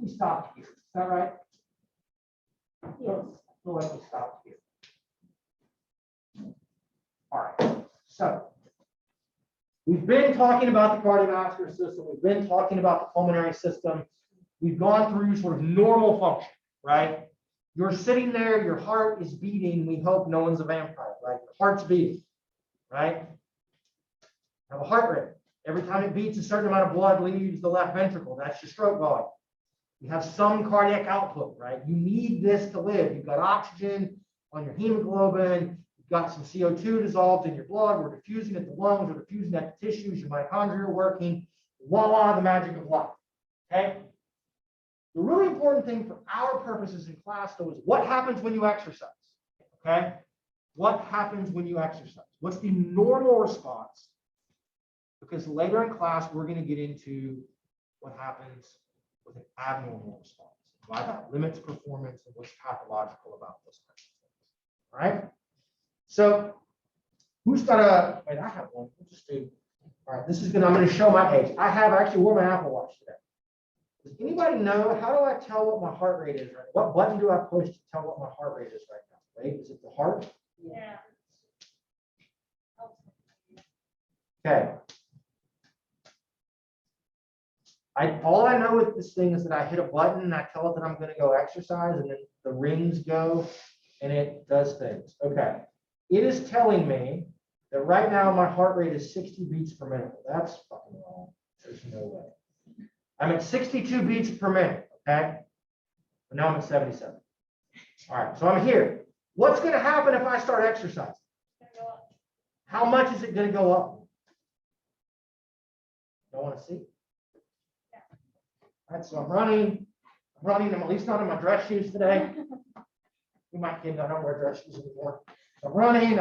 we stopped here. Is that right? Yes. I feel like we stopped here. All right. So we've been talking about the cardiovascular system. We've been talking about the pulmonary system. We've gone through sort of normal function, right? You're sitting there, your heart is beating. We hope no one's a vampire, right? Your heart's beating, right? Have a heart rate. Every time it beats, a certain amount of blood leaves the left ventricle. That's your stroke volume. You have some cardiac output, right? You need this to live. You've got oxygen on your hemoglobin. You've got some CO2 dissolved in your blood. We're diffusing at the lungs. We're diffusing at the tissues. Your mitochondria are working. Voila, the magic of life. Okay? The really important thing for our purposes in class, though, is what happens when you exercise. Okay? What happens when you exercise? What's the normal response? Because later in class, we're going to get into what happens with an abnormal response, why that limits performance and what's pathological about those kinds of things. All right. So who's got a, wait, I have one. We'll just do, all right, this is going to, I'm going to show my age. I have actually wore my Apple Watch today. Does anybody know, how do I tell what my heart rate is right now? What button do I push to tell what my heart rate is right now? Wait, is it the heart? Yeah. Okay. All I know with this thing is that I hit a button and I tell it that I'm going to go exercise, and then the rings go and it does things. Okay. It is telling me that right now my heart rate is 60 beats per minute. That's fucking wrong. There's no way. I'm at 62 beats per minute. Okay. But now I'm at 77. All right. So I'm here. What's going to happen if I start exercising? How much is it going to go up? Don't want to see? All right, so I'm running, I'm at least not in my dress shoes today. You might think I don't wear dress shoes anymore. I'm running.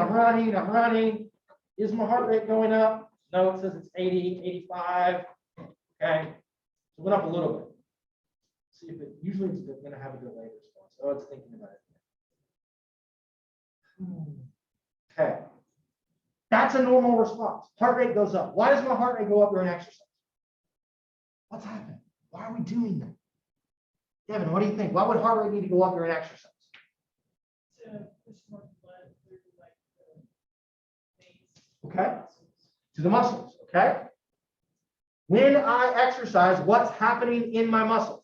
Is my heart rate going up? No, it says it's 80, 85. Okay, so it went up a little bit. See if it, usually it's going to have a delayed response. Oh, it's thinking about it. Okay, that's a normal response. Heart rate goes up. Why does my heart rate go up during exercise? What's happening? Why are we doing that? Devin, what do you think? Why would heart rate need to go up during exercise? To push more blood through like the veins. Okay. To the muscles. Okay. When I exercise, what's happening in my muscles?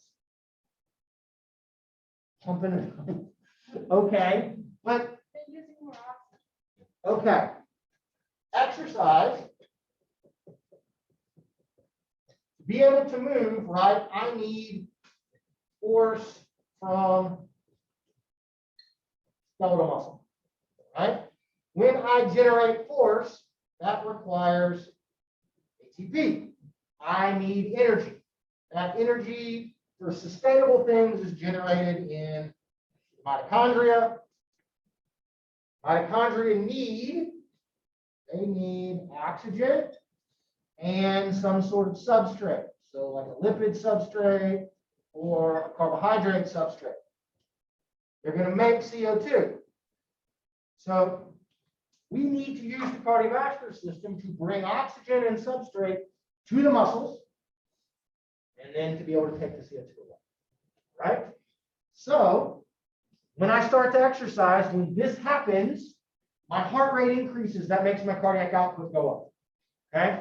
Pumping. Okay. But They're using more oxygen. okay. Exercise. Be able to move, right? I need force from skeletal muscle, right? When I generate force, that requires ATP. I need energy. That energy for sustainable things is generated in mitochondria. Mitochondria need oxygen and some sort of substrate. So like a lipid substrate or a carbohydrate substrate. They're going to make CO2. So we need to use the cardiovascular system to bring oxygen and substrate to the muscles and then to be able to take the CO2 away. Right? So when I start to exercise, when this happens, my heart rate increases. That makes my cardiac output go up. Okay?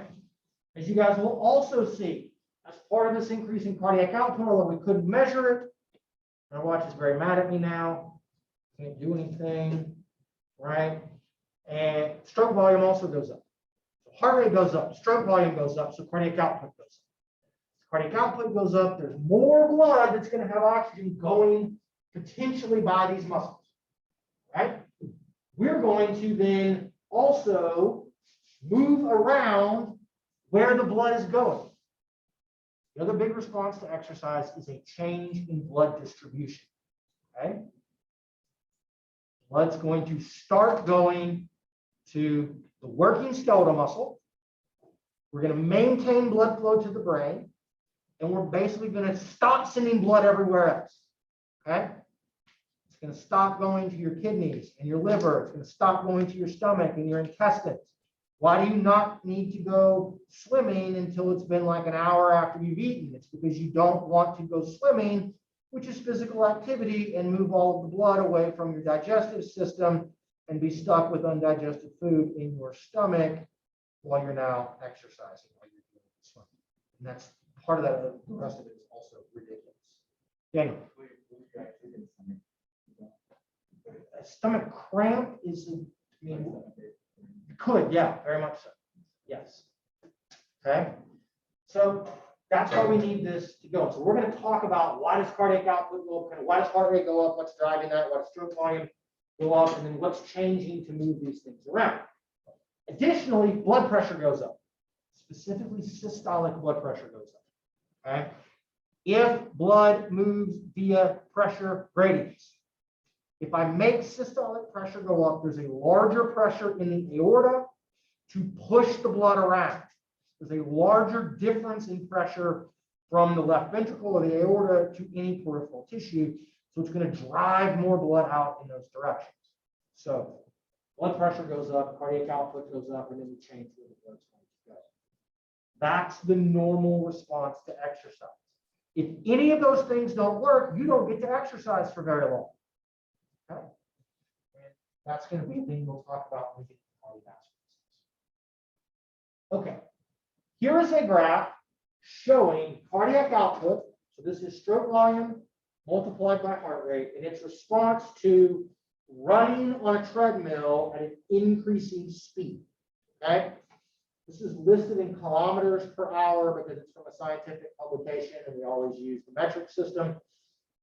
As you guys will also see, as part of this increase in cardiac output, although we couldn't measure it, my watch is very mad at me now. Can't do anything, right? And stroke volume also goes up. So heart rate goes up, stroke volume goes up, so cardiac output goes up. Cardiac output goes up, there's more blood that's going to have oxygen going potentially by these muscles, right? We're going to then also move around where the blood is going. The other big response to exercise is a change in blood distribution. Okay? Blood's going to start going to the working skeletal muscle. We're going to maintain blood flow to the brain, and we're basically going to stop sending blood everywhere else. Okay? It's going to stop going to your kidneys and your liver. It's going to stop going to your stomach and your intestines. Why do you not need to go swimming until it's been like an hour after you've eaten? It's because you don't want to go swimming, which is physical activity, and move all of the blood away from your digestive system and be stuck with undigested food in your stomach while you're now exercising, while you're doing swimming. And that's part of that. The rest of it is also ridiculous. Daniel. A stomach cramp is, I mean, could, yeah, very much so. Yes. Okay. So that's why we need this to go. So we're going to talk about why does cardiac output go up, kind of why does heart rate go up, what's driving that, why does stroke volume go up, and then what's changing to move these things around. Additionally, blood pressure goes up. Specifically, systolic blood pressure goes up. Okay. If blood moves via pressure gradients, if I make systolic pressure go up, there's a larger pressure in the aorta to push the blood around. There's a larger difference in pressure from the left ventricle or the aorta to any peripheral tissue. So it's going to drive more blood out in those directions. So blood pressure goes up, cardiac output goes up, and then we change where the blood's going to go. That's the normal response to exercise. If any of those things don't work, you don't get to exercise for very long. Okay. And that's going to be a thing we'll talk about when we get to cardiovascular disease. Okay. Here is a graph showing cardiac output. So this is stroke volume multiplied by heart rate, and its response to running on a treadmill at an increasing speed. Okay. This is listed in kilometers per hour because it's from a scientific publication, and we always use the metric system.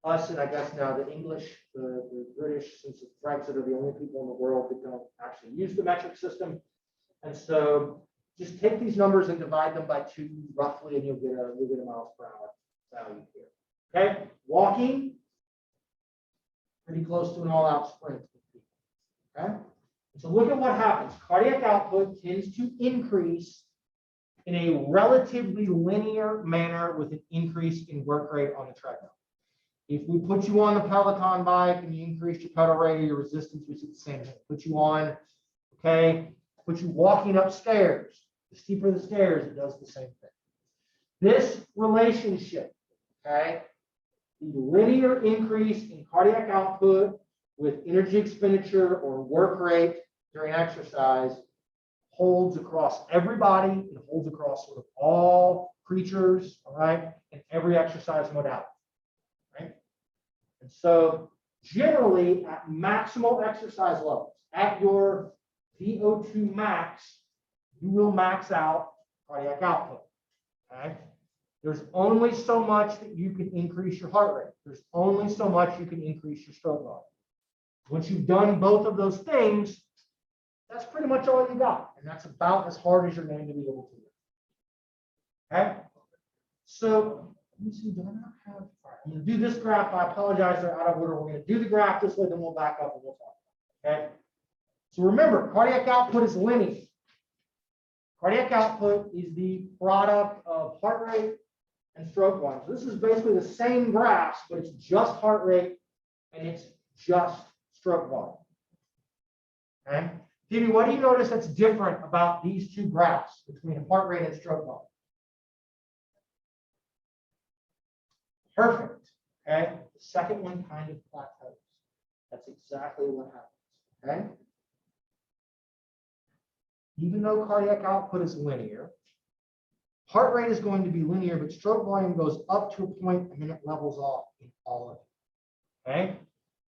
Us, and I guess now the English, the British, since it's Brexit, are the only people in the world that don't actually use the metric system. And so just take these numbers and divide them by 2 roughly, and you'll get a miles per hour value here. Okay, walking, pretty close to an all-out sprint. Okay, so look at what happens. Cardiac output tends to increase in a relatively linear manner with an increase in work rate on the treadmill. If we put you on the Peloton bike and you increase your pedal rate or your resistance, we see the same thing. Put you on, okay, put you walking upstairs. The steeper the stairs, it does the same thing. This relationship, okay, the linear increase in cardiac output with energy expenditure or work rate during exercise holds across everybody. It holds across sort of all creatures, all right, and every exercise modality. And so generally at maximal exercise levels, at your VO2 max, you will max out cardiac output. Okay? There's only so much that you can increase your heart rate. There's only so much you can increase your stroke volume. Once you've done both of those things, that's pretty much all you got. And that's about as hard as you're going to be able to do. Okay? So let me see, do I not have? All right, I'm going to do this graph. I apologize, they're out of order. We're going to do the graph this way, then we'll back up and we'll talk. Okay. So remember, cardiac output is linear. Cardiac output is the product of heart rate and stroke volume. So this is basically the same graphs, but it's just heart rate and it's just stroke volume. Okay. Phoebe, what do you notice that's different about these two graphs between heart rate and stroke volume? Perfect. Okay. The second one kind of plateaus. That's exactly what happens. Okay. Even though cardiac output is linear, heart rate is going to be linear, but stroke volume goes up to a point and then it levels off in all of it. Okay.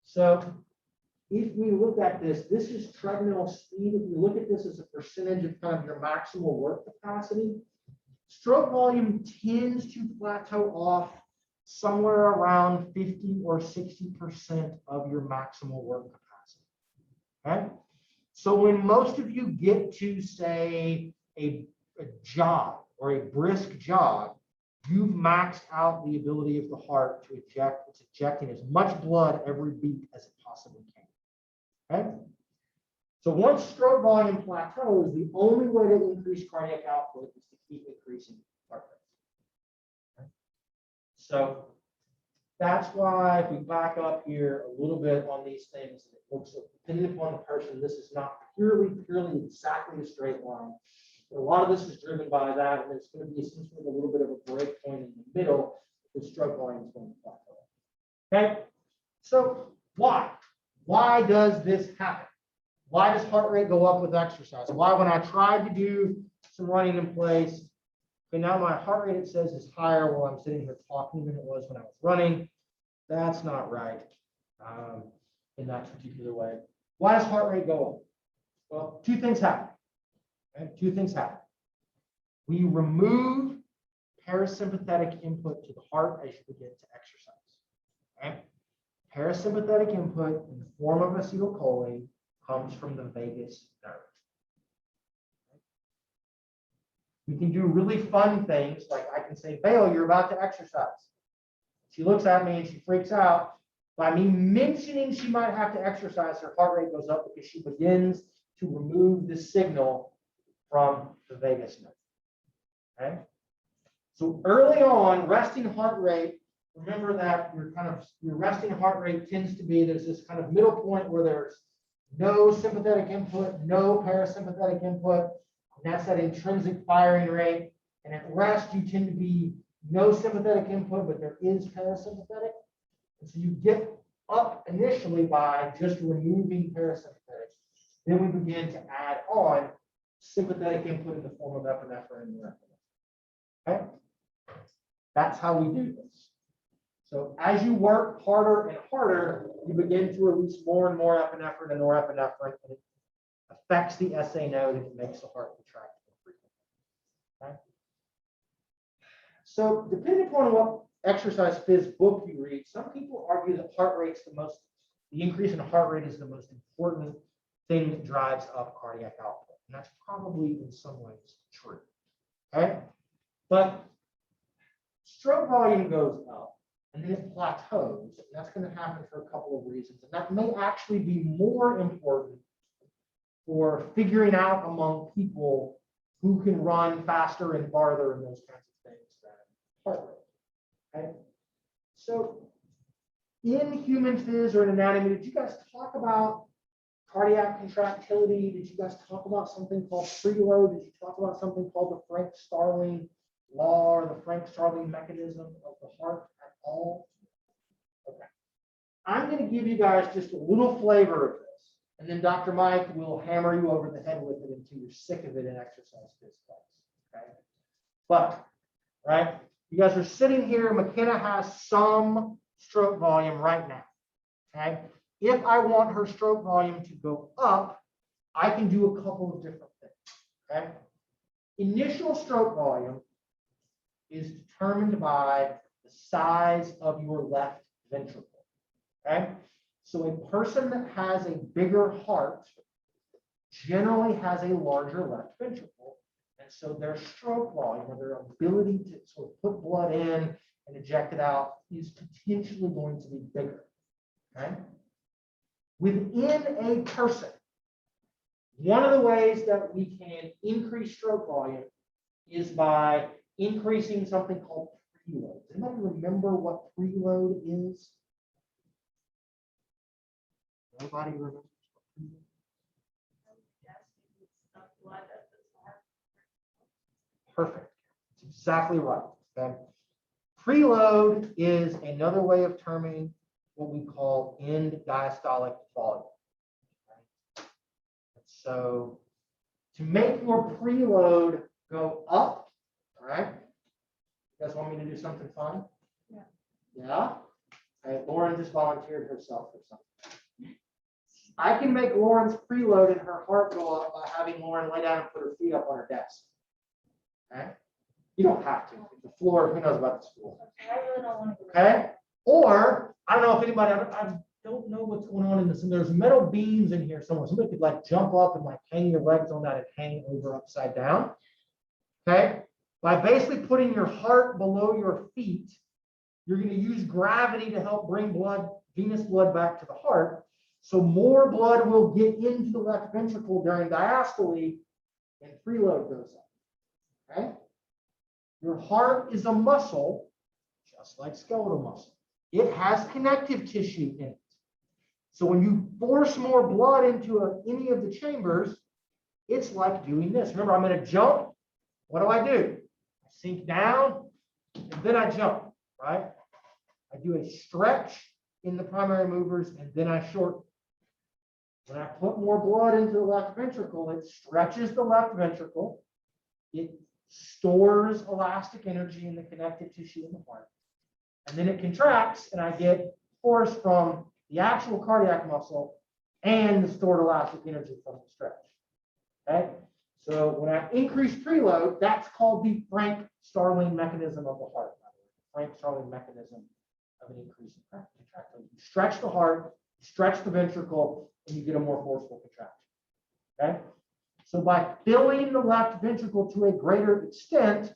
So if we look at this, this is treadmill speed. If you look at this as a percentage of kind of your maximal work capacity, stroke volume tends to plateau off somewhere around 50 or 60% of your maximal work capacity. Okay. So when most of you get to, say, a jog or a brisk jog, you've maxed out the ability of the heart to eject. It's ejecting as much blood every beat as it possibly can. Okay? So once stroke volume plateaus, the only way to increase cardiac output is to keep increasing heart rate. Okay? So that's why if we back up here a little bit on these things, it looks, depending upon the person, this is not purely exactly a straight line. But a lot of this is driven by that, and there's going to be essentially a little bit of a break point in the middle. The stroke volume is going to plateau. Okay, so why? Why does this happen? Why does heart rate go up with exercise? Why, when I tried to do some running in place, okay, now my heart rate, it says, is higher while I'm sitting here talking than it was when I was running. That's not right in that particular way. Why does heart rate go up? Well, two things happen. Okay? Two things happen. We remove parasympathetic input to the heart as you begin to exercise. Okay? Parasympathetic input in the form of acetylcholine comes from the vagus nerve. We can do really fun things, like I can say, Vale, you're about to exercise. She looks at me and she freaks out. By me mentioning she might have to exercise, her heart rate goes up because she begins to remove the signal from the vagus nerve. Okay? So early on, resting heart rate, remember that your resting heart rate tends to be, there's this kind of middle point where there's no sympathetic input, no parasympathetic input, and that's that intrinsic firing rate. And at rest, you tend to be no sympathetic input, but there is parasympathetic. And so you get up initially by just removing parasympathetic. Then we begin to add on sympathetic input in the form of epinephrine and norepinephrine. Okay? That's how we do this. So as you work harder and harder, you begin to release more and more epinephrine and norepinephrine, and it affects the SA node and it makes the heart contract more frequently. Okay? So depending upon what exercise phys book you read, some people argue that the increase in heart rate is the most important thing that drives up cardiac output. And that's probably in some ways true. Okay? But stroke volume goes up and then it plateaus. And that's going to happen for a couple of reasons. And that may actually be more important for figuring out among people who can run faster and farther and those kinds of things than heart rate. Okay. So in human phys or in anatomy, did you guys talk about cardiac contractility? Did you guys talk about something called preload? Did you talk about something called the Frank-Starling law or the Frank-Starling mechanism of the heart at all? Okay. I'm going to give you guys just a little flavor of this, and then Dr. Mike will hammer you over the head with it until you're sick of it in exercise phys class. Okay. But, right? You guys are sitting here. McKenna has some stroke volume right now. Okay. If I want her stroke volume to go up, I can do a couple of different things. Okay. Initial stroke volume is determined by the size of your left ventricle. Okay. So a person that has a bigger heart generally has a larger left ventricle. And so their stroke volume, or their ability to sort of put blood in and eject it out, is potentially going to be bigger. Okay? Within a person, one of the ways that we can increase stroke volume is by increasing something called preload. Does anybody remember what preload is? Nobody remembers what preload is? Perfect. That's exactly right. Okay. Preload is another way of terming what we call end diastolic volume. Okay. So to make your preload go up, all right? You guys want me to do something fun? Yeah. Yeah? Okay, Lauren just volunteered herself for something. I can make Lauren's preload and her heart go up by having Lauren lay down and put her feet up on her desk. Okay. You don't have to. The floor, who knows about the floor? I really don't want to. Okay. Or I don't know if anybody, I don't know what's going on in this. And there's metal beams in here somewhere. Somebody could like jump up and like hang your legs on that and hang over upside down. Okay. By basically putting your heart below your feet, you're going to use gravity to help bring blood, venous blood back to the heart. So more blood will get into the left ventricle during diastole and preload goes up. Okay? Your heart is a muscle, just like skeletal muscle. It has connective tissue in it. So when you force more blood into any of the chambers, it's like doing this. Remember, I'm going to jump. What do? I sink down, and then I jump, right? I do a stretch in the primary movers, and then I shorten. When I put more blood into the left ventricle, it stretches the left ventricle. It stores elastic energy in the connective tissue in the heart. And then it contracts, and I get force from the actual cardiac muscle and the stored elastic energy from the stretch. Okay? So when I increase preload, that's called the Frank-Starling mechanism of the heart. Frank-Starling mechanism of an increase in contractility. You stretch the heart, you stretch the ventricle, and you get a more forceful contraction. Okay? So by filling the left ventricle to a greater extent,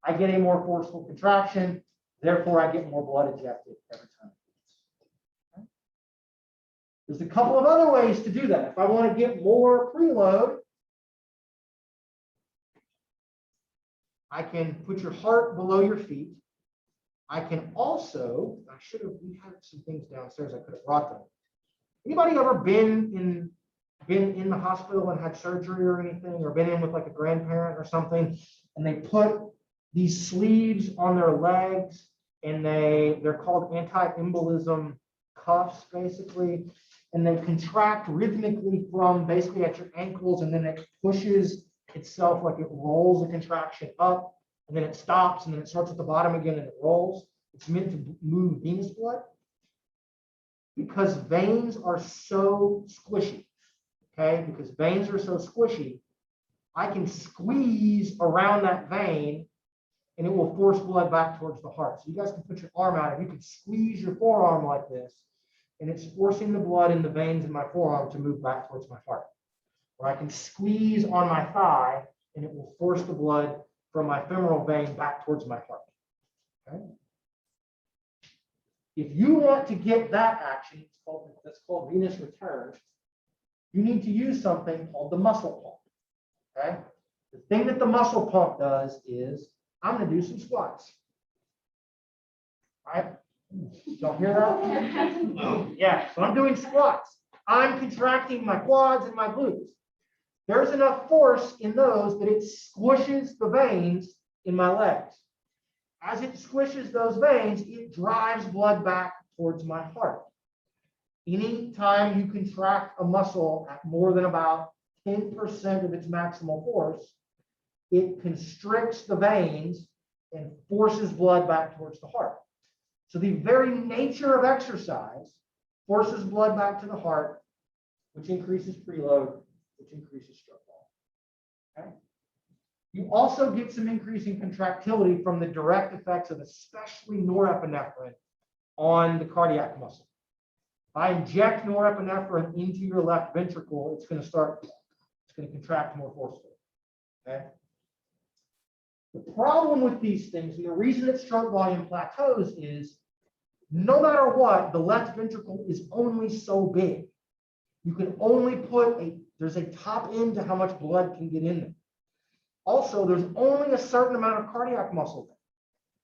I get a more forceful contraction. Therefore, I get more blood ejected every time. Okay? There's a couple of other ways to do that. If I want to get more preload, I can put your heart below your feet. I can also, we had some things downstairs, I could have brought them. Anybody ever been in the hospital and had surgery or anything, or been in with like a grandparent or something, and they put these sleeves on their legs, and they're called anti-embolism cuffs, basically, and they contract rhythmically from basically at your ankles, and then it pushes itself, like it rolls the contraction up, and then it stops, and then it starts at the bottom again and it rolls. It's meant to move venous blood because veins are so squishy. Okay, because veins are so squishy, I can squeeze around that vein and it will force blood back towards the heart. So you guys can put your arm out and you can squeeze your forearm like this, and it's forcing the blood in the veins in my forearm to move back towards my heart. Or I can squeeze on my thigh and it will force the blood from my femoral vein back towards my heart. Okay? If you want to get that action, that's called venous return, you need to use something called the muscle pump. Okay? The thing that the muscle pump does is, I'm going to do some squats. All right? Y'all hear that? Yeah, so I'm doing squats. I'm contracting my quads and my glutes. There's enough force in those that it squishes the veins in my legs. As it squishes those veins, it drives blood back towards my heart. Anytime you contract a muscle at more than about 10% of its maximal force, it constricts the veins and forces blood back towards the heart. So the very nature of exercise forces blood back to the heart, which increases preload, which increases stroke volume. Okay? You also get some increase in contractility from the direct effects of especially norepinephrine on the cardiac muscle. If I inject norepinephrine into your left ventricle, it's going to contract more forcefully. Okay? The problem with these things, and the reason that stroke volume plateaus, is no matter what, the left ventricle is only so big. You can only there's a top end to how much blood can get in there. Also, there's only a certain amount of cardiac muscle there.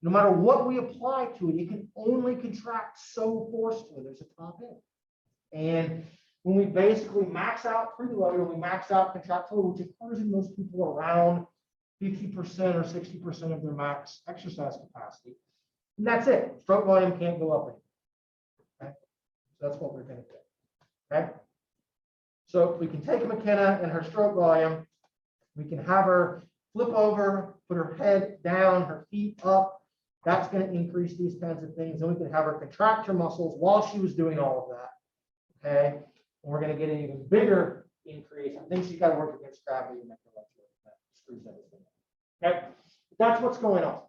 No matter what we apply to it, it can only contract so forcefully. There's a top end. And when we basically max out preload and we max out contractility, which occurs in most people around 50% or 60% of their max exercise capacity, and that's it. Stroke volume can't go up anymore. Okay? So that's what we're going to do. Okay? So we can take McKenna and her stroke volume. We can have her flip over, put her head down, her feet up. That's going to increase these kinds of things. And we can have her contract her muscles while she was doing all of that. Okay. And we're going to get an even bigger increase. I think she's got to work against gravity to make her legs work. That screws everything up. Okay. That's what's going on.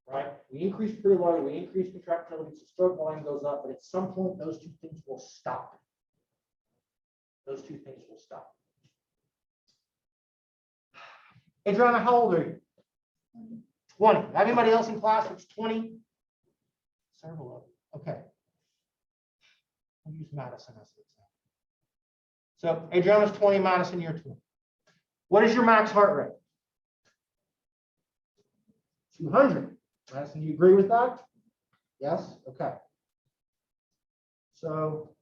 Right? We increase preload, we increase contractility, so stroke volume goes up, but at some point, those two things will stop. Those two things will stop. Adriana, how old are you? 20. Everybody else in class that's 20? Several of them. Okay. I'll use Madison as an example. So Adriana's 20, Madison, you're 20. What is your max heart rate? 200. Madison, do you agree with that? Yes? Okay. So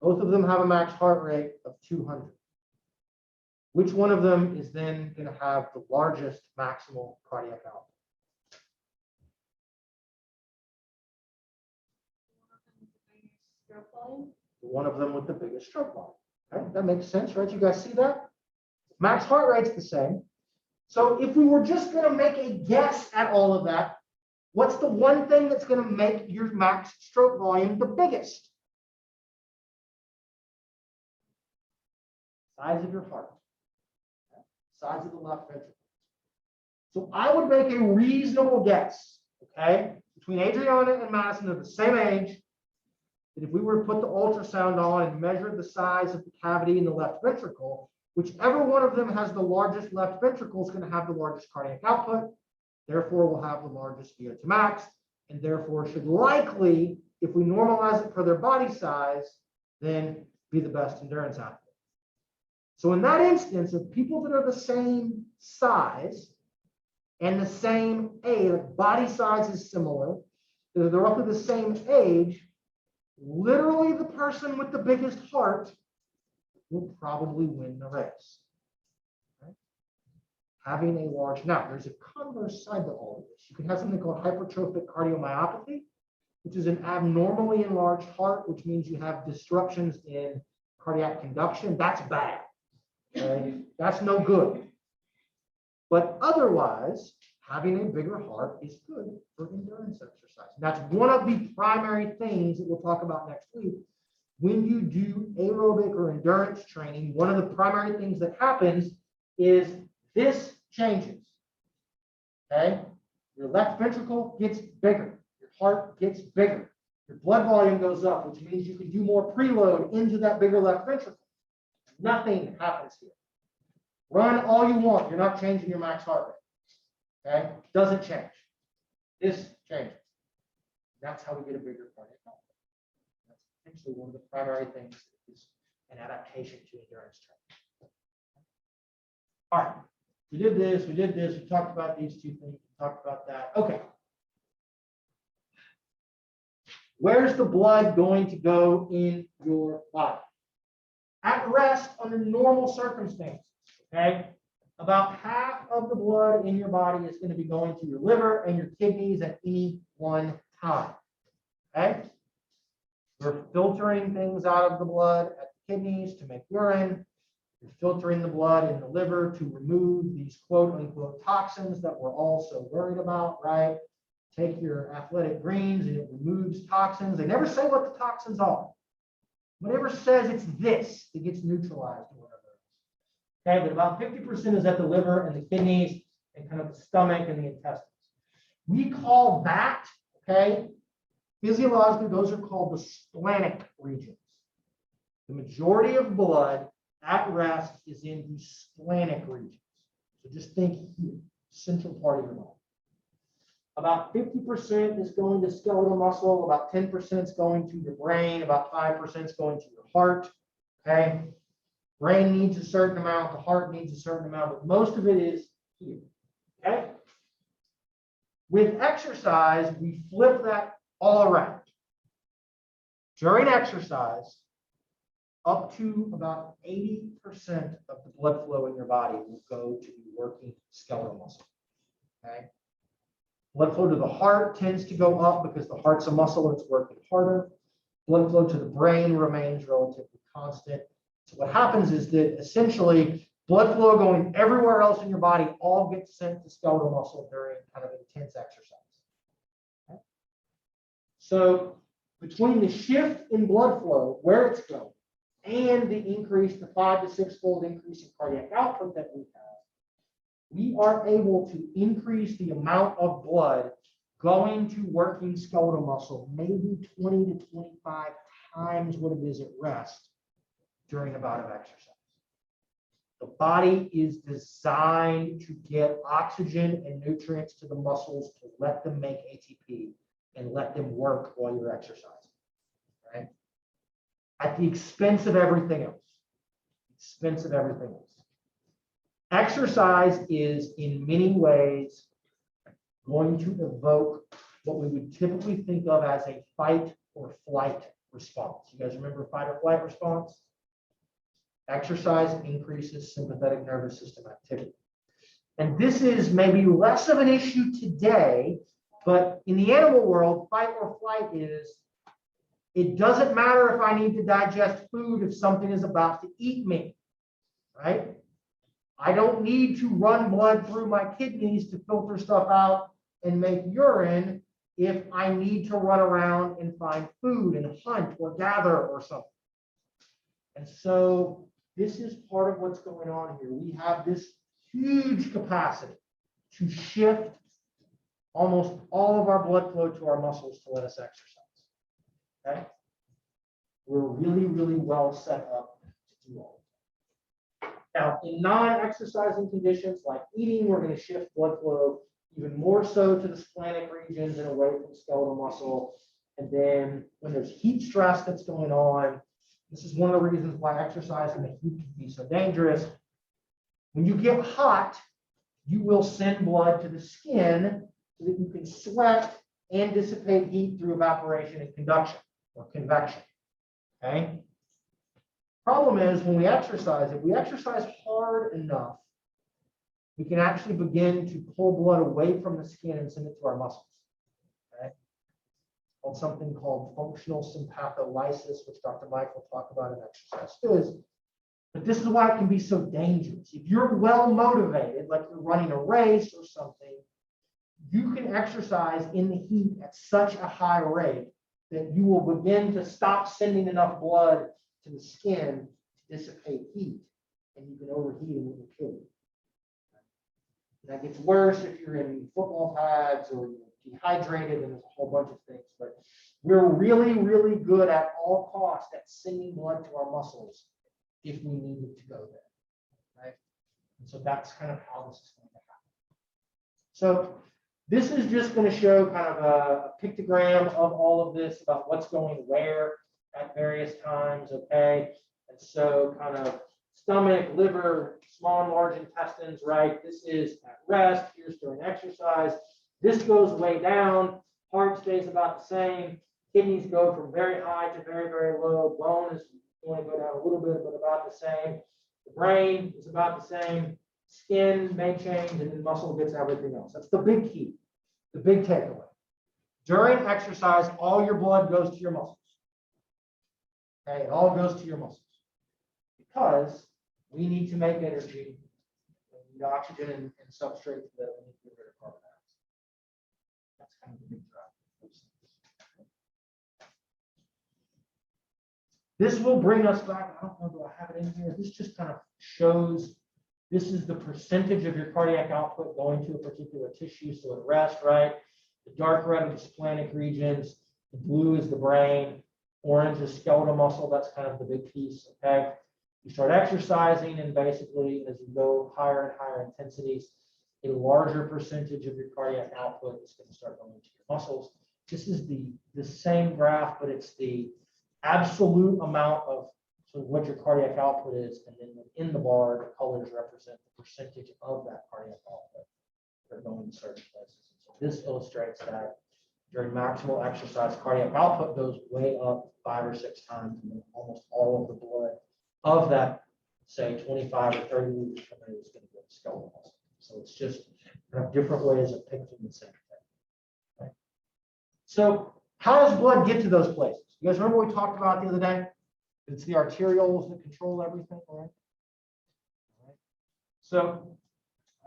Both of them have a max heart rate of 200. Which one of them is then going to have the largest maximal cardiac output? One of them with the biggest stroke volume. Okay, that makes sense, right? You guys see that? Max heart rate's the same. So if we were just going to make a guess at all of that, what's the one thing that's going to make your max stroke volume the biggest? Size of your heart. Okay. Size of the left ventricle. So I would make a reasonable guess, okay? Between Adriana and Madison, they're the same age. That if we were to put the ultrasound on and measure the size of the cavity in the left ventricle, whichever one of them has the largest left ventricle is going to have the largest cardiac output, therefore will have the largest VO2 max, and therefore should likely, if we normalize it for their body size, then be the best endurance athlete. So in that instance, of people that are the same size and the same age, like body size is similar, they're roughly the same age, literally the person with the biggest heart will probably win the race. Okay? Having a large, now there's a converse side to all of this. You can have something called hypertrophic cardiomyopathy, which is an abnormally enlarged heart, which means you have disruptions in cardiac conduction. That's bad. Okay? That's no good. But otherwise, having a bigger heart is good for endurance exercise. And that's one of the primary things that we'll talk about next week. When you do aerobic or endurance training, one of the primary things that happens is this changes. Okay? Your left ventricle gets bigger. Your heart gets bigger. Your blood volume goes up, which means you can do more preload into that bigger left ventricle. Nothing happens here. Run all you want. You're not changing your max heart rate. Okay? Doesn't change. This changes. That's how we get a bigger cardiac output. That's potentially one of the primary things that is an adaptation to endurance training. All right. We did this. We talked about these two things. We talked about that. Okay. Where's the blood going to go in your body? At rest under normal circumstances. Okay, about half of the blood in your body is going to be going to your liver and your kidneys at any one time. Okay, we're filtering things out of the blood at the kidneys to make urine. You're filtering the blood in the liver to remove these quote unquote toxins that we're all so worried about, right? Take your athletic greens and it removes toxins. They never say what the toxins are. Whatever says it's this that gets neutralized or whatever. Okay, but about 50% is at the liver and the kidneys and kind of the stomach and the intestines. We call that, okay, physiologically, those are called the splenic regions. The majority of blood at rest is in the splenic regions. So just think here, central part of your body. About 50% is going to skeletal muscle, about 10% is going to your brain, about 5% is going to your heart, okay? Brain needs a certain amount, the heart needs a certain amount, but most of it is here, okay? With exercise, we flip that all around. During exercise, up to about 80% of the blood flow in your body will go to the working skeletal muscle, okay? Blood flow to the heart tends to go up because the heart's a muscle and it's working harder. Blood flow to the brain remains relatively constant. So what happens is that essentially blood flow going everywhere else in your body all gets sent to skeletal muscle during kind of intense exercise. Okay? So between the shift in blood flow, where it's going, and the increase, the 5 to 6-fold increase in cardiac output that we have, we are able to increase the amount of blood going to working skeletal muscle, maybe 20 to 25 times what it is at rest during a bout of exercise. The body is designed to get oxygen and nutrients to the muscles to let them make ATP and let them work while you're exercising, right? At the expense of everything else. Exercise is in many ways going to evoke what we would typically think of as a fight or flight response. You guys remember fight or flight response? Exercise increases sympathetic nervous system activity. And this is maybe less of an issue today, but in the animal world, fight or flight is, it doesn't matter if I need to digest food if something is about to eat me, right? I don't need to run blood through my kidneys to filter stuff out and make urine if I need to run around and find food and hunt or gather or something. And so this is part of what's going on here. We have this huge capacity to shift almost all of our blood flow to our muscles to let us exercise. Okay? We're really, really well set up to do all of that. Now, in non-exercising conditions like eating, we're going to shift blood flow even more so to the splenic regions and away from skeletal muscle. And then when there's heat stress that's going on, this is one of the reasons why exercise in the heat can be so dangerous. When you get hot, you will send blood to the skin so that you can sweat and dissipate heat through evaporation and conduction or convection. Okay? Problem is, when we exercise, if we exercise hard enough, we can actually begin to pull blood away from the skin and send it to our muscles. Okay? Called something called functional sympatholysis, which Dr. Mike will talk about in exercise phys. But this is why it can be so dangerous. If you're well motivated, like you're running a race or something, you can exercise in the heat at such a high rate that you will begin to stop sending enough blood to the skin to dissipate heat, and you can overheat and it will kill you. That gets worse if you're in football pads or you're dehydrated, and there's a whole bunch of things. But we're really, really good at all costs at sending blood to our muscles if we need it to go there, right? And so that's kind of how this is going to happen. So this is just going to show kind of a pictogram of all of this about what's going where at various times, okay? And so kind of stomach, liver, small and large intestines, right? This is at rest, here's during exercise. This goes way down, heart stays about the same, kidneys go from very high to very, very low, bone is going to go down a little bit, but about the same. The brain is about the same, skin may change, and then muscle gets everything else. That's the big key, the big takeaway. During exercise, all your blood goes to your muscles. Okay, it all goes to your muscles. Because we need to make energy, we need oxygen and substrate for that, we need to get rid of carbon dioxide. That's kind of the big drive. This will bring us back. I don't know, do I have it in here? This just kind of shows, this is the percentage of your cardiac output going to a particular tissue. So at rest, right? The dark red are the splenic regions, the blue is the brain, orange is skeletal muscle. That's kind of the big piece, okay? You start exercising, and basically, as you go higher and higher intensities, a larger percentage of your cardiac output is going to start going to your muscles. This is the same graph, but it's the absolute amount of sort of what your cardiac output is, and then within the bar, the colors represent the percentage of that cardiac output that are going to certain places. So this illustrates that during maximal exercise, cardiac output goes way up 5 or 6 times, and then almost all of the blood of that, say 25 or 30 liters per minute is going to go to skeletal muscle. So it's just kind of different ways of picking the same thing. Right? So how does blood get to those places? You guys remember what we talked about the other day? It's the arterioles that control everything, right? So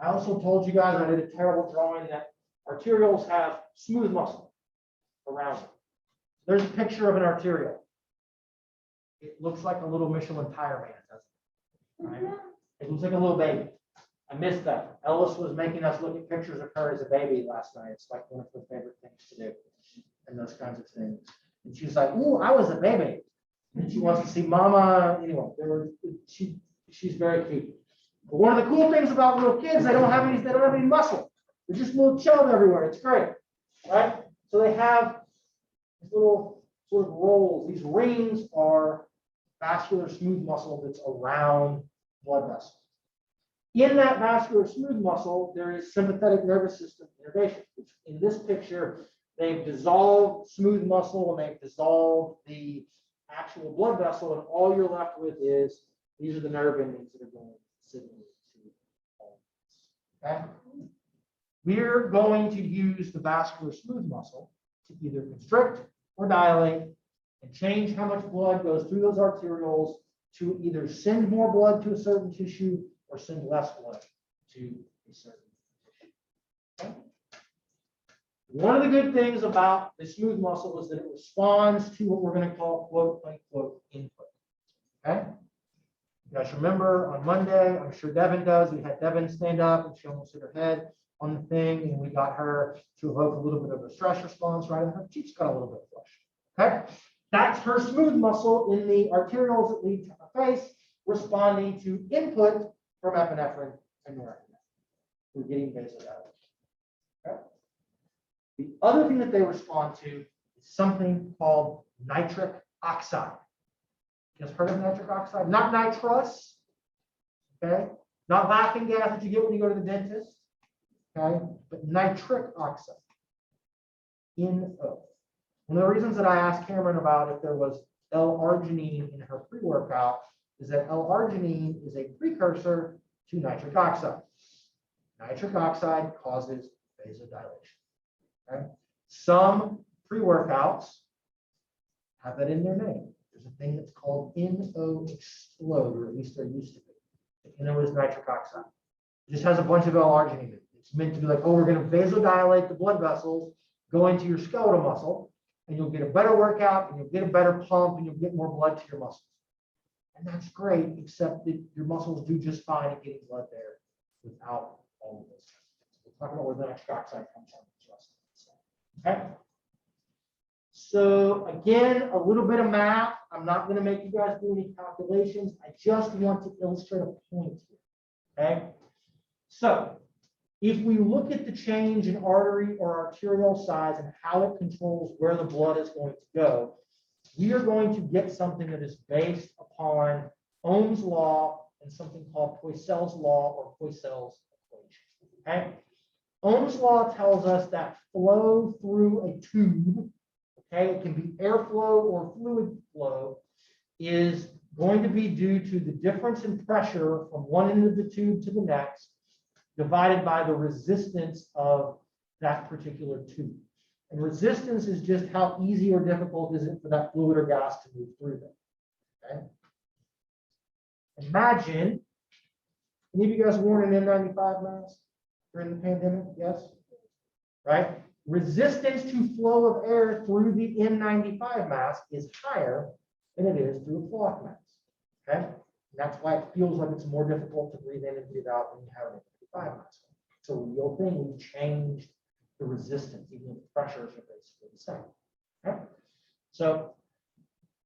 I also told you guys, I did a terrible drawing, that arterioles have smooth muscle around them. There's a picture of an arteriole. It looks like a little Michelin tire man, doesn't it? Right? It looks like a little baby. I missed that. Ellis was making us look at pictures of her as a baby last night. It's like one of her favorite things to do, and those kinds of things. And she was like, "Ooh, I was a baby." And she wants to see Mama. Anyway, she's very cute. But one of the cool things about little kids, they don't have any muscle. They're just little chub everywhere. It's great, right? So they have these little sort of rolls. These rings are vascular smooth muscle that's around blood vessels. In that vascular smooth muscle, there is sympathetic nervous system innervation, which in this picture, they've dissolved smooth muscle and they've dissolved the actual blood vessel, and all you're left with is these are the nerve endings that are going to signal to all this. Okay? We're going to use the vascular smooth muscle to either constrict or dilate and change how much blood goes through those arterioles to either send more blood to a certain tissue or send less blood to a certain tissue. Okay? One of the good things about the smooth muscle is that it responds to what we're going to call quote unquote input. Okay? You guys remember on Monday, I'm sure Devin does, we had Devin stand up and she almost hit her head on the thing, and we got her to evoke a little bit of a stress response, right? And her cheeks got a little bit flushed. Okay? That's her smooth muscle in the arterioles that lead to her face, responding to input from epinephrine and norepinephrine. We're getting vasodilatation. Okay? The other thing that they respond to is something called nitric oxide. You guys heard of nitric oxide? Not nitrous, okay? Not laughing gas that you get when you go to the dentist, okay? But nitric oxide, NO. One of the reasons that I asked Cameron about if there was L-arginine in her pre-workout is that L-arginine is a precursor to nitric oxide. Nitric oxide causes vasodilation. Okay? Some pre-workouts have that in their name. There's a thing that's called NO explode, or at least there used to be. The NO is nitric oxide. It just has a bunch of L-arginine in it. It's meant to be like, oh, we're going to vasodilate the blood vessels going to your skeletal muscle, and you'll get a better workout, and you'll get a better pump, and you'll get more blood to your muscles. And that's great, except that your muscles do just fine at getting blood there without all of this. We'll talk about where the nitric oxide comes from. Okay. So again, a little bit of math. I'm not going to make you guys do any calculations. I just want to illustrate a point here. Okay. So if we look at the change in artery or arterial size and how it controls where the blood is going to go, we are going to get something that is based upon Ohm's law and something called Poiseuille's law or Poiseuille's equation. Okay. Ohm's law tells us that flow through a tube, okay, it can be airflow or fluid flow, is going to be due to the difference in pressure from one end of the tube to the next, divided by the resistance of that particular tube. And resistance is just how easy or difficult is it for that fluid or gas to move through there. Okay? Imagine, any of you guys worn an N95 mask during the pandemic? Yes? Right? Resistance to flow of air through the N95 mask is higher than it is through a cloth mask. Okay? And that's why it feels like it's more difficult to breathe in and breathe out when you have an N95 mask. It's a real thing. We changed the resistance, even though the pressures are basically the same. Okay? So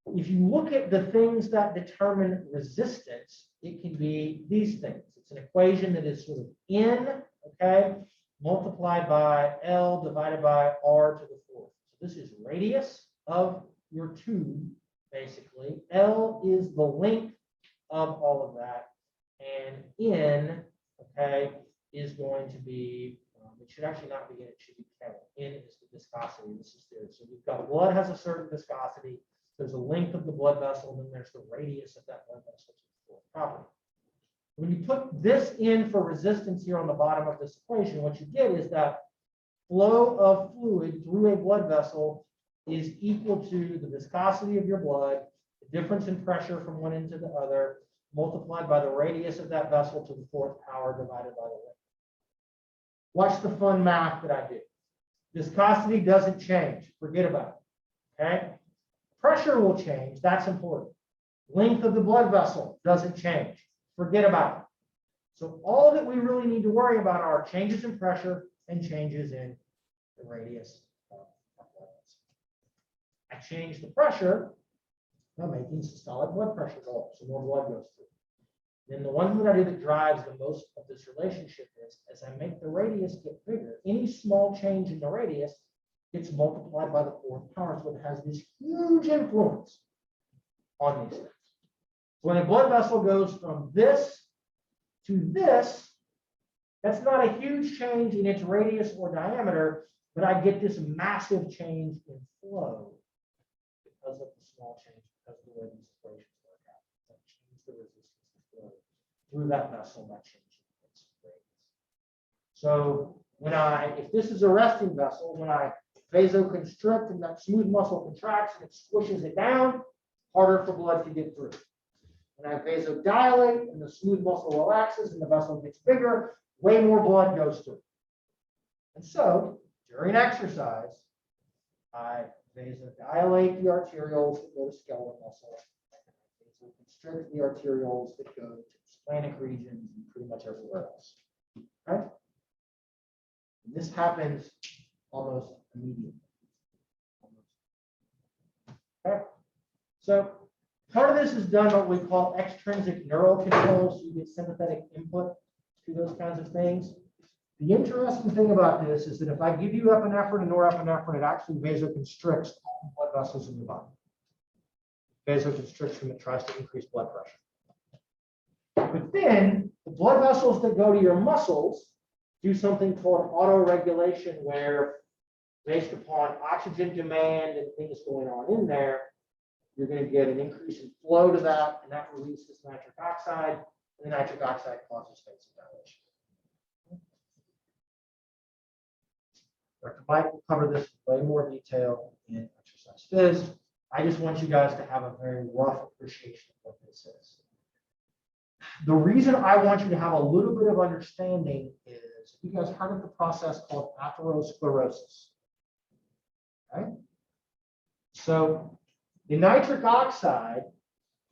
if you look at the things that determine resistance, it can be these things. It's an equation that is sort of N, okay, multiplied by L divided by R to the fourth. So this is radius of your tube, basically. L is the length of all of that. And N, okay, is going to be, it should actually not be N, it should be K. N is the viscosity. This is there. So we've got blood has a certain viscosity. There's a length of the blood vessel, and then there's the radius of that blood vessel to the fourth property. When you put this in for resistance here on the bottom of this equation, what you get is that flow of fluid through a blood vessel is equal to the viscosity of your blood, the difference in pressure from one end to the other, multiplied by the radius of that vessel to the fourth power divided by the length. Watch the fun math that I did. Viscosity doesn't change. Forget about it. Okay? Pressure will change. That's important. Length of the blood vessel doesn't change. Forget about it. So all that we really need to worry about are changes in pressure and changes in the radius of our blood vessel. I change the pressure by making systolic blood pressure go up, so more blood goes through. Then the one thing that I do that drives the most of this relationship is, as I make the radius get bigger, any small change in the radius gets multiplied by the fourth power, so it has this huge influence on these things. When a blood vessel goes from this to this, that's not a huge change in its radius or diameter, but I get this massive change in flow because of the small change, because of the way these equations work out. That change the resistance to flow through that vessel, that change its radius. So if this is a resting vessel, when I vasoconstrict and that smooth muscle contracts and it squishes it down, harder for blood to get through. When I vasodilate and the smooth muscle relaxes and the vessel gets bigger, way more blood goes through. And so during exercise, I vasodilate the arterioles that go to skeletal muscle, and I vasoconstrict the arterioles that go to splenic regions and pretty much everywhere else. Okay? And this happens almost immediately. Okay? So part of this is done what we call extrinsic neural control, so you get sympathetic input to those kinds of things. The interesting thing about this is that if I give you epinephrine and norepinephrine, it actually vasoconstricts all the blood vessels in your body. Vasoconstriction that tries to increase blood pressure. But then the blood vessels that go to your muscles do something called autoregulation, where based upon oxygen demand and things going on in there, you're going to get an increase in flow to that, and that releases nitric oxide, and the nitric oxide causes vasodilation. Dr. Mike will cover this in way more detail in exercise phys. I just want you guys to have a very rough appreciation of what this is. The reason I want you to have a little bit of understanding is you guys heard of the process called atherosclerosis. Okay? So the nitric oxide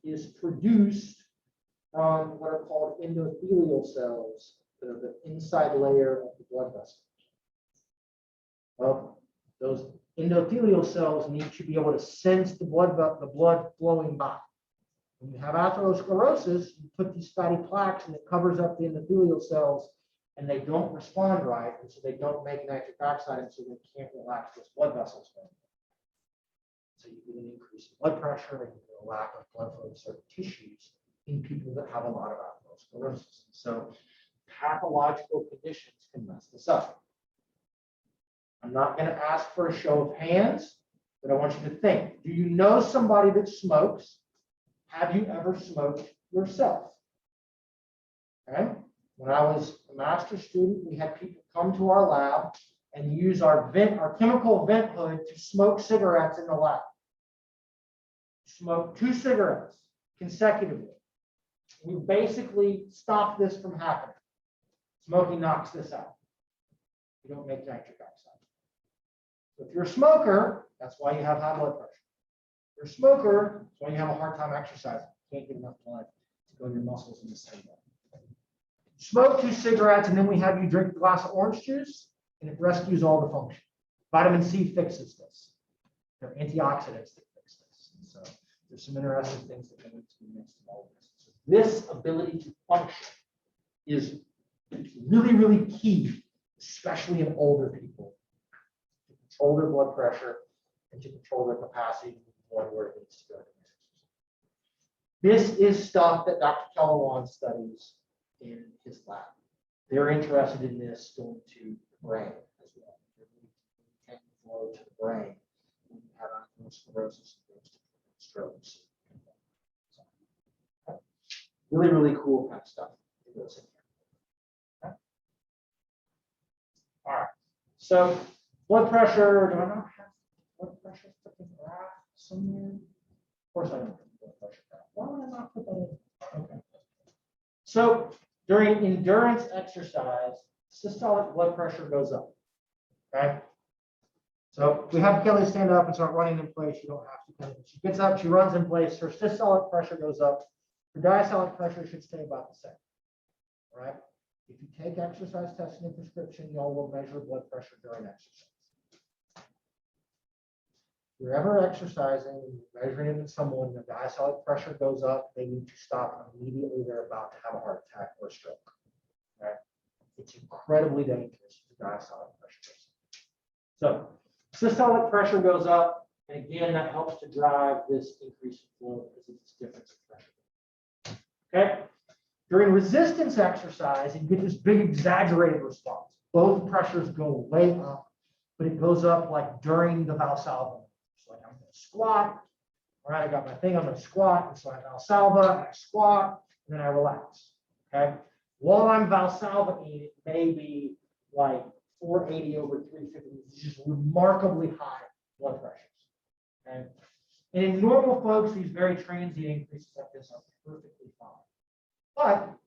is produced from what are called endothelial cells that are the inside layer of the blood vessel. Well, those endothelial cells need to be able to sense the blood flowing by. When you have atherosclerosis, you put these fatty plaques and it covers up the endothelial cells and they don't respond right, and so they don't make nitric oxide, and so they can't relax those blood vessels. So you get an increase in blood pressure and you get a lack of blood flow to certain tissues in people that have a lot of atherosclerosis. So pathological conditions can mess this up. I'm not going to ask for a show of hands, but I want you to think. Do you know somebody that smokes? Have you ever smoked yourself? Okay. When I was a master's student, we had people come to our lab and use our chemical vent hood to smoke cigarettes in the lab. Smoke 2 cigarettes consecutively. We basically stopped this from happening. Smoking knocks this out. You don't make nitric oxide. So if you're a smoker, that's why you have high blood pressure. If you're a smoker, that's why you have a hard time exercising. You can't get enough blood to go to your muscles in the same way. Smoke 2 cigarettes, and then we have you drink a glass of orange juice, and it rescues all the function. Vitamin C fixes this. There are antioxidants that fix this. And so there's some interesting things that go into the mix of all of this. So this ability to function is really, really key, especially in older people, to control their blood pressure and to control their capacity to move blood where it needs to go. This is stuff that Dr. Kellerwan studies in his lab. They're interested in this going to the brain as well. They're flow to the brain when you have atherosclerosis and strokes. So, really, really cool kind of stuff that goes in here. Okay. All right. So blood pressure. Do I not have blood pressure freaking graph somewhere? Of course I don't have blood pressure graph. Why would I not put that in? Okay. So during endurance exercise, systolic blood pressure goes up. Okay. So if we have Kelly stand up and start running in place, you don't have to. She gets up, she runs in place, her systolic pressure goes up. Her diastolic pressure should stay about the same. All right. If you take exercise testing and prescription, y'all will measure blood pressure during exercise. If you're ever exercising, measuring it in someone, the diastolic pressure goes up, they need to stop immediately. They're about to have a heart attack or a stroke. Okay? It's incredibly dangerous if the diastolic pressure goes up. So systolic pressure goes up, and again, that helps to drive this increase in flow because of this difference in pressure. Okay? During resistance exercise, you get this big exaggerated response. Both pressures go way up, but it goes up like during the Valsalva. So like I'm going to squat, all right, I got my thing, I'm going to squat, and so I Valsalva, and I squat, and then I relax, okay? While I'm Valsalvaing, it may be like 480 over 350, it's just remarkably high blood pressures, okay? And in normal folks, these very transient increases like this are perfectly fine. But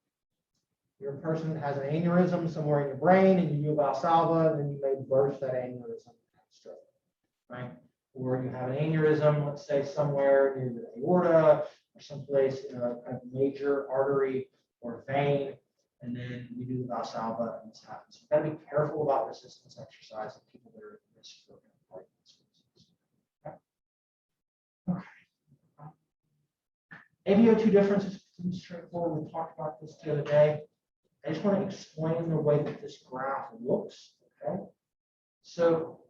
you're a person that has an aneurysm somewhere in your brain and you do Valsalva, and then you may burst that aneurysm and have a stroke, right? Or you have an aneurysm, let's say somewhere near the aorta or someplace in a kind of major artery or vein, and then we do the Valsalva and this happens. You've got to be careful about resistance exercise and people that are at risk for cardiac disease. Okay. AVO2 difference is pretty straightforward. We talked about this the other day. I just want to explain the way that this graph looks. Okay. So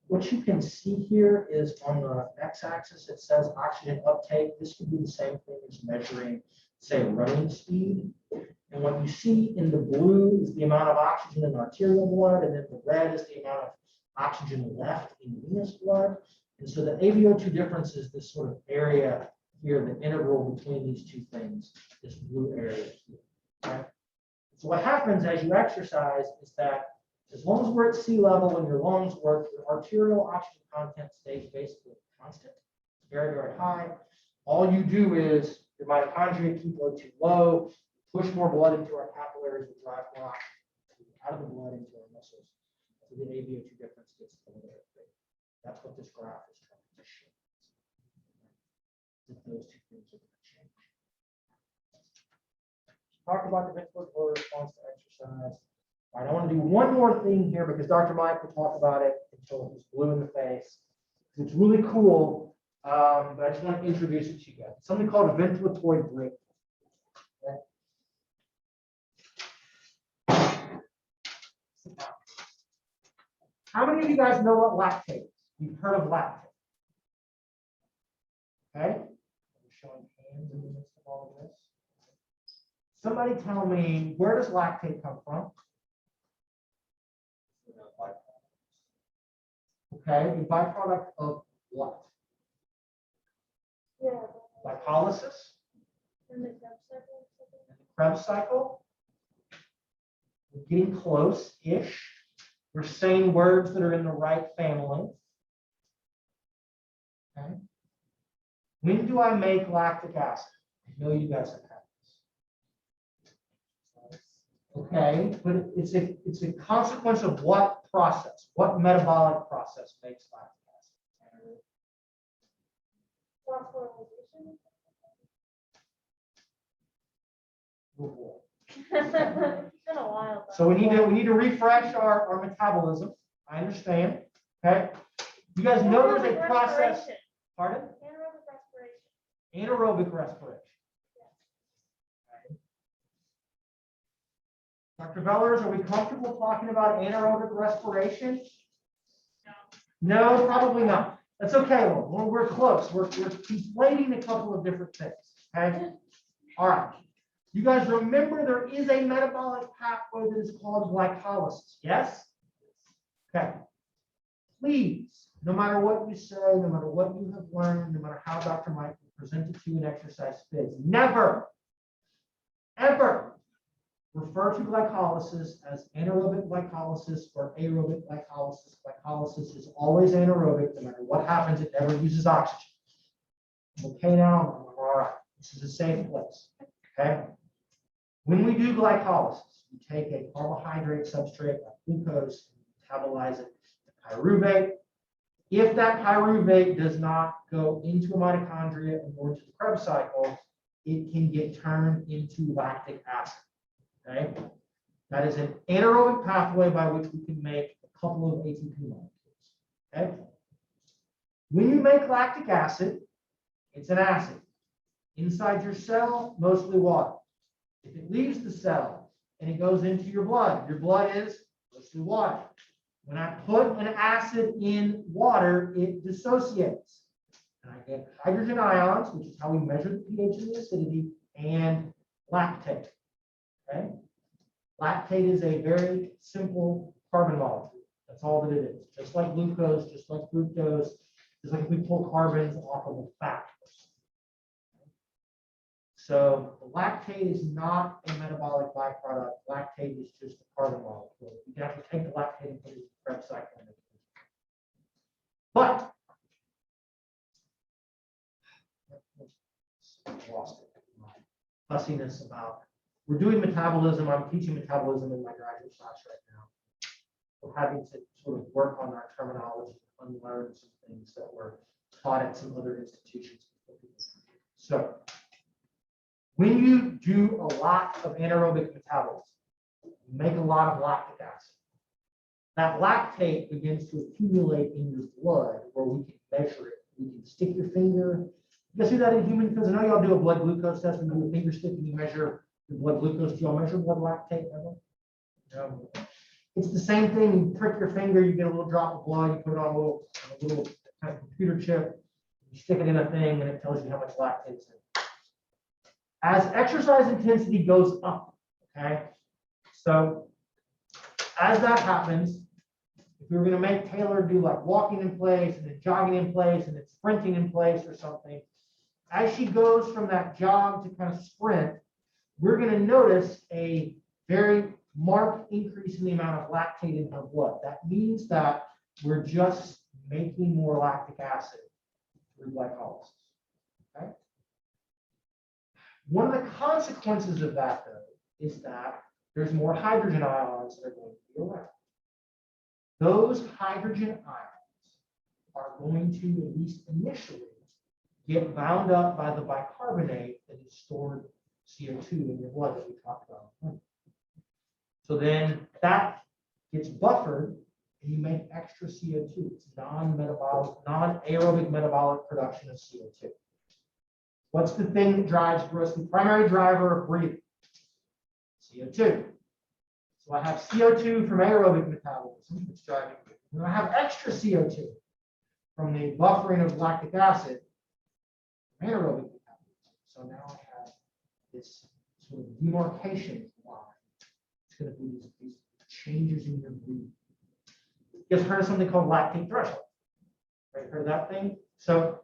what you can see here is on the x-axis, it says oxygen uptake. This could be the same thing as measuring, say, running speed. And what you see in the blue is the amount of oxygen in arterial blood, and then the red is the amount of oxygen left in venous blood. And so the AVO2 difference is this sort of area here, the integral between these two things, this blue area here. Okay? So what happens as you exercise is that as long as we're at sea level and your lungs work, your arterial oxygen content stays basically constant. It's very, very high. All you do is your mitochondria keep O2 low, push more blood into our capillaries, we drive more oxygen out of the blood into our muscles. So the AVO2 difference gets a little bit. That's what this graph is trying to show. That those two things are going to change. Talk about the ventricular response to exercise. All right, I want to do one more thing here because Dr. Mike will talk about it until he's blue in the face. It's really cool, but I just want to introduce it to you guys. It's something called a ventilatory break. Okay. How many of you guys know what lactate is? You've heard of lactate. Okay. I'm showing hands in the midst of all of this. Somebody tell me, where does lactate come from? Okay, a byproduct of what? Yeah. Glycolysis? And the Krebs cycle. And the Krebs cycle? We're getting close-ish. We're saying words that are in the right family. Okay. When do I make lactic acid? I know you guys have had this. Okay, but it's a consequence of what process? What metabolic process makes lactic acid? Phosphorylation. Okay. It's been a while. So we need to refresh our metabolism. I understand. Okay. You guys know there's a process. Respiration. Pardon? Anaerobic respiration. Anaerobic respiration. Dr. Vellers, are we comfortable talking about anaerobic respiration? No, probably not. That's okay. We're close. We're conflating a couple of different things. Okay. All right. You guys remember there is a metabolic pathway that is called glycolysis. Yes? Okay. Please, no matter what you say, no matter what you have learned, no matter how Dr. Mike will present it to you in exercise fits, never, ever refer to glycolysis as anaerobic glycolysis or aerobic glycolysis. Glycolysis is always anaerobic. No matter what happens, it never uses oxygen. Okay, now we're all right. This is a safe place. Okay. When we do glycolysis, we take a carbohydrate substrate like glucose, metabolize it to pyruvate. If that pyruvate does not go into a mitochondria and go into the Krebs cycle, it can get turned into lactic acid. Okay, that is an anaerobic pathway by which we can make a couple of ATP molecules. Okay, when you make lactic acid, it's an acid. Inside your cell, mostly water. If it leaves the cell and it goes into your blood is mostly water. When I put an acid in water, it dissociates. And I get hydrogen ions, which is how we measure the pH and the acidity, and lactate. Okay? Lactate is a very simple carbon molecule. That's all that it is. Just like glucose, just like fructose, just like if we pull carbons off of a fat. So the lactate is not a metabolic byproduct. Lactate is just a carbon molecule. You have to take the lactate and put it in the Krebs cycle. But lost it. Fussiness about we're doing metabolism. I'm teaching metabolism in my graduate class right now. We're having to sort of work on our terminology, unlearn some things that were taught at some other institutions. So when you do a lot of anaerobic metabolism, you make a lot of lactic acid. That lactate begins to accumulate in your blood where we can measure it. We can stick your finger. You guys do that in humans? Because I know y'all do a blood glucose test and do a finger stick and you measure your blood glucose. Do y'all measure blood lactate ever? No. It's the same thing. You prick your finger, you get a little drop of blood, you put it on a little kind of computer chip, you stick it in a thing, and it tells you how much lactate is in it. As exercise intensity goes up, okay? So as that happens, if we were going to make Taylor do like walking in place and then jogging in place and then sprinting in place or something, as she goes from that jog to kind of sprint, we're going to notice a very marked increase in the amount of lactate in her blood. That means that we're just making more lactic acid through glycolysis. Okay? One of the consequences of that, though, is that there's more hydrogen ions that are going to be around. Those hydrogen ions are going to, at least initially, get bound up by the bicarbonate that is stored CO2 in your blood that we talked about. So then that gets buffered and you make extra CO2. It's non-metabolic, non-aerobic metabolic production of CO2. What's the thing that drives growth? The primary driver of breathing? CO2. So I have CO2 from aerobic metabolism that's driving breathing. And I have extra CO2 from the buffering of lactic acid from anaerobic metabolism. So now I have this sort of demarcation line. It's going to be these changes in your breathing. You guys heard of something called lactate threshold? Right? Heard of that thing? So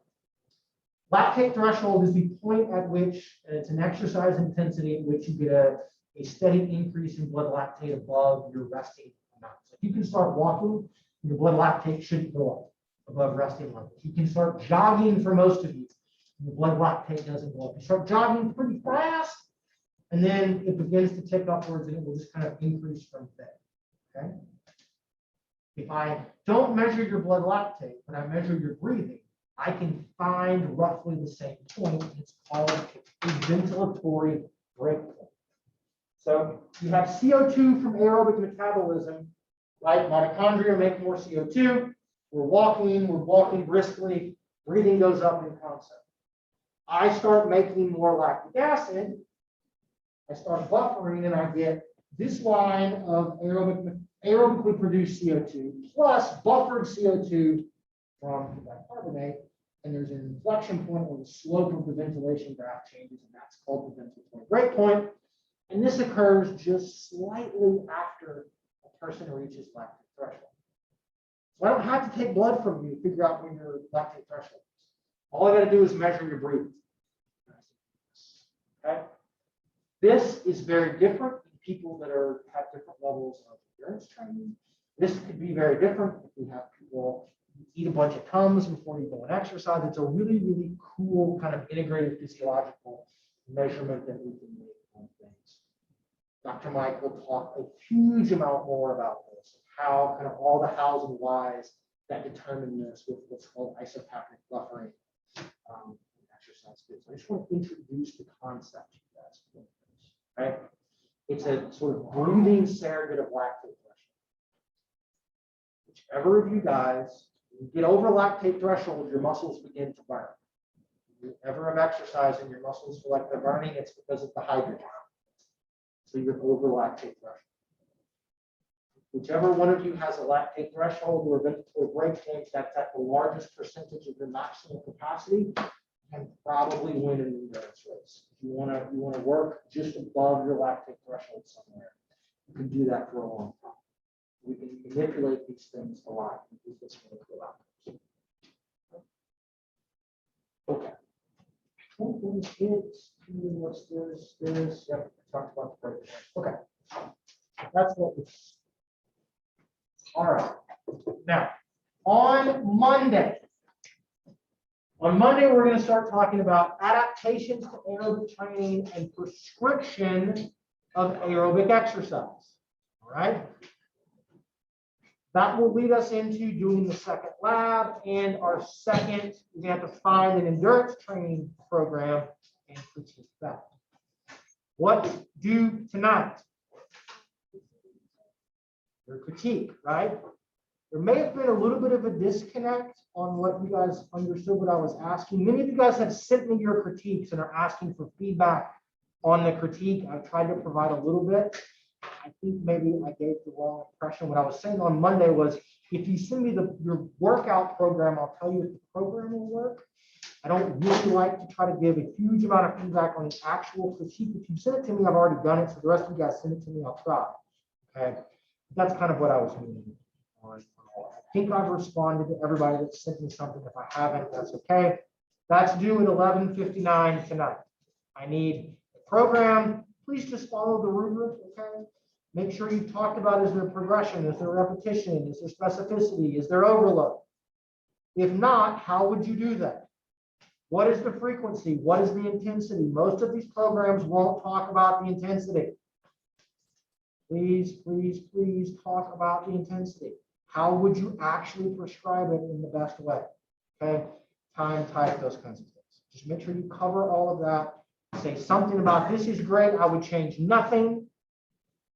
lactate threshold is the point at which it's an exercise intensity at which you get a steady increase in blood lactate above your resting amount. So if you can start walking, your blood lactate shouldn't go up above resting levels. You can start jogging for most of you, and your blood lactate doesn't go up. You start jogging pretty fast, and then it begins to tick upwards, and it will just kind of increase from there. Okay. If I don't measure your blood lactate, but I measure your breathing, I can find roughly the same point, and it's called a ventilatory breakpoint. So you have CO2 from aerobic metabolism, right? Mitochondria make more CO2. We're walking briskly, breathing goes up in concert. I start making more lactic acid. I start buffering, and I get this line of aerobically produced CO2 plus buffered CO2 from bicarbonate. And there's an inflection point where the slope of the ventilation graph changes, and that's called the ventilatory breakpoint. And this occurs just slightly after a person reaches lactate threshold. So I don't have to take blood from you to figure out when your lactate threshold is. All I got to do is measure your breathing. Okay. This is very different in people that have different levels of endurance training. This could be very different if we have people eat a bunch of Tums before you go and exercise. It's a really, really cool kind of integrated physiological measurement that we can make on things. Dr. Mike will talk a huge amount more about this, how kind of all the hows and whys that determine this with what's called isotonic buffering exercise fits. I just want to introduce the concept to you guys. Right? It's a sort of breathing surrogate of lactate threshold. Whichever of you guys get over lactate threshold, your muscles begin to burn. If you ever have exercise and your muscles feel like they're burning, it's because of the hydrogen. So you're over lactate threshold. Whichever one of you has a lactate threshold or a ventilatory breakpoint that's at the largest percentage of your maximal capacity can probably win an endurance race. If you want to work just above your lactate threshold somewhere, you can do that for a long time. We can manipulate these things a lot. Use this manipulate outcomes. Okay. What's this? This. Yep. Talked about the breakdown. Okay. That's what we. All right. Now, on Monday, we're going to start talking about adaptations to aerobic training and prescription of aerobic exercise. All right. That will lead us into doing the second lab and our second, we have to find an endurance training program and critique that. What do tonight? Your critique, right? There may have been a little bit of a disconnect on what you guys understood what I was asking. Many of you guys have sent me your critiques and are asking for feedback on the critique. I've tried to provide a little bit. I think maybe I gave the wrong impression. What I was saying on Monday was, if you send me your workout program, I'll tell you if the program will work. I don't really like to try to give a huge amount of feedback on the actual critique. If you send it to me, I've already done it. So the rest of you guys send it to me, I'll try. Okay, that's kind of what I was meaning. I think I've responded to everybody that sent me something. If I haven't, that's okay. That's due at 11:59 tonight. I need the program. Please just follow the rubric, okay? Make sure you talked about, is there progression? Is there repetition? Is there specificity? Is there overload? If not, how would you do that? What is the frequency? What is the intensity? Most of these programs won't talk about the intensity. Please, please, please talk about the intensity. How would you actually prescribe it in the best way? Okay, time, type, those kinds of things. Just make sure you cover all of that. Say something about, this is great, I would change nothing.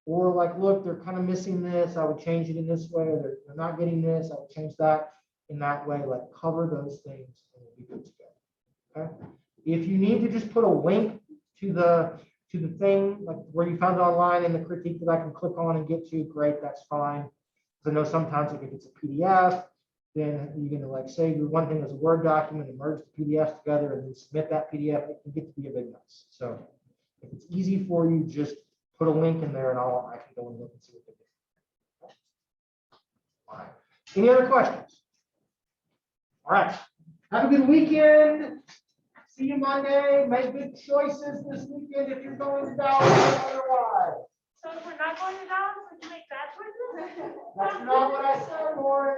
Or like, look, they're kind of missing this, I would change it in this way. They're not getting this, I would change that in that way. Like, cover those things and we'll be good to go. Okay. If you need to just put a link to the thing, like where you found it online in the critique that I can click on and get to, great, that's fine. Because I know sometimes if it's a PDF, then you're going to like say your one thing is a Word document and merge the PDFs together and then submit that PDF. It can get to be a big mess. So if it's easy for you, just put a link in there and I can go and look and see what they do. All right. Any other questions? All right. Have a good weekend. See you Monday. Make good choices this weekend if you're going to Dallas or otherwise. So if we're not going to Dallas, we can make bad choices? That's not what I said, Lauren.